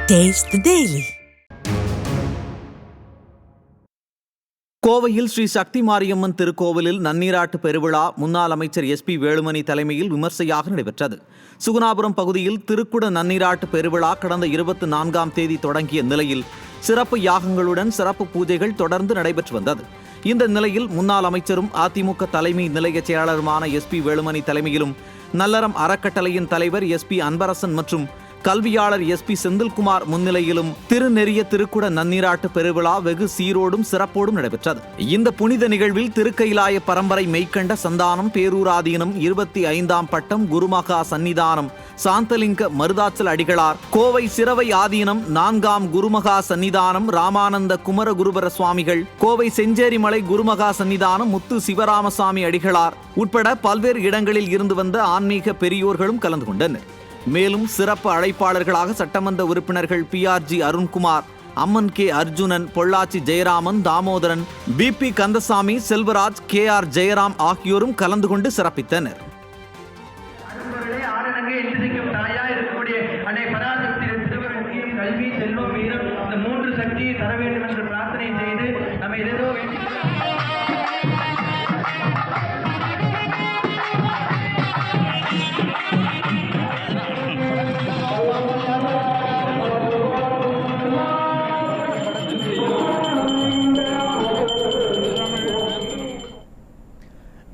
Taste the Daily. கோவையில் ஸ்ரீ சக்தி மாரியம்மன் திருக்கோவிலில் நன்னீராட்டு பெருவிழா முன்னாள் அமைச்சர் SP வேலுமணி தலைமையில் விமர்சையாக நடைபெற்றது. சுகுணாபுரம் பகுதியில் திருக்குட நன்னீராட்டு பெருவிழா கடந்த 24ஆம் தேதி தொடங்கிய நிலையில் சிறப்பு யாகங்களுடன் சிறப்பு பூஜைகள் தொடர்ந்து நடைபெற்று வந்தது. இந்த நிலையில் முன்னாள் அமைச்சரும் அதிமுக தலைமை நிலைய செயலாளருமான SP வேலுமணி தலைமையிலும் நல்லறம் அறக்கட்டளையின் தலைவர் SP அன்பரசன் மற்றும் கல்வியாளர் SP செந்தில்குமார் முன்னிலையிலும் திருநெறிய திருக்குட நன்னீராட்டு பெருவிழா வெகு சீரோடும் சிறப்போடும் நடைபெற்றது. இந்த புனித நிகழ்வில் திருக்கைலாய பரம்பரை மெய்கண்ட சந்தானம் பேரூராதீனம் 25ஆம் பட்டம் குருமகா சன்னிதானம் சாந்தலிங்க மருதாச்சல அடிகளார், கோவை சிரவை ஆதீனம் 4ஆம் குருமகா சன்னிதானம் ராமானந்த குமரகுருபர சுவாமிகள், கோவை செஞ்சேரிமலை குருமகா சன்னிதானம் முத்து சிவராமசாமி அடிகளார் உட்பட பல்வேறு இடங்களில் இருந்து வந்த ஆன்மீக பெரியோர்களும் கலந்து கொண்டனர். மேலும் சிறப்பு அழைப்பாளர்களாக சட்டமன்ற உறுப்பினர்கள் PRG அருண்குமார், அம்மன் K Arjunan, Pollachi Jayaraman, Damodaran, BP Kandasamy, Selvaraj, KR Jayaram ஆகியோரும் கலந்து கொண்டு சிறப்பித்தனர்.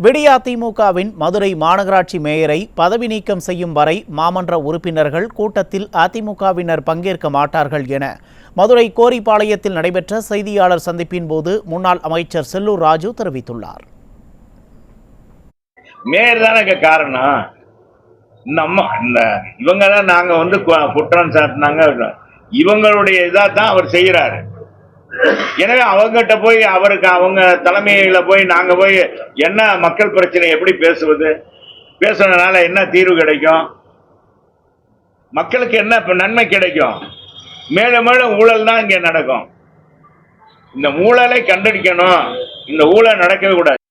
விடியாதிமுகவின் மதுரை மாநகராட்சி மேயரை பதவி நீக்கம் செய்யும் வரை மாமன்ற உறுப்பினர்கள் கூட்டத்தில் அதிமுகவினர் பங்கேற்க மாட்டார்கள் என மதுரை கோரிப்பாளையத்தில் நடைபெற்ற செய்தியாளர் சந்திப்பின் போது முன்னாள் அமைச்சர் செல்லூர் ராஜு தெரிவித்துள்ளார். மேயர் தானே காரணம். இவங்க தான் நாங்க குற்றம் சாட்டினாங்க. இவங்களுடைய இதா தான் அவர் செய்யறாரு. எனவே அவங்ககிட்ட போய் அவங்க தலைமையில போய் நாங்க போய் என்ன மக்கள் பிரச்சனை எப்படி பேசுவது, பேசுறதுனால என்ன தீர்வு கிடைக்கும், மக்களுக்கு என்ன நன்மை கிடைக்கும்? மேலும் மேலும் ஊழல் தான் இங்க நடக்கும். இந்த ஊழலை கண்டடிக்கணும். இந்த ஊழல் நடக்கவே கூடாது.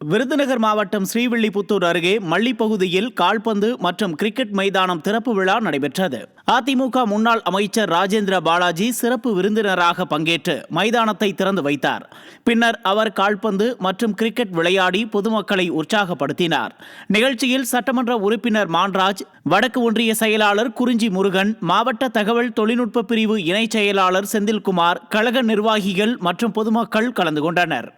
விருதுநகர் மாவட்டம் ஸ்ரீவில்லிபுத்தூர் அருகே மல்லி பகுதியில் கால்பந்து மற்றும் கிரிக்கெட் மைதானம் திறப்பு விழா நடைபெற்றது. அதிமுக முன்னாள் அமைச்சர் ராஜேந்திர பாலாஜி சிறப்பு விருந்தினராக பங்கேற்று மைதானத்தை திறந்து வைத்தார். பின்னர் அவர் கால்பந்து மற்றும் கிரிக்கெட் விளையாடி பொதுமக்களை உற்சாகப்படுத்தினார். நிகழ்ச்சியில் சட்டமன்ற உறுப்பினர் மான்ராஜ், வடக்கு ஒன்றிய செயலாளர் குறிஞ்சி முருகன், மாவட்ட தகவல் தொழில்நுட்ப பிரிவு இணை செயலாளர் செந்தில்குமார், கழக நிர்வாகிகள் மற்றும் பொதுமக்கள் கலந்து கொண்டனர்.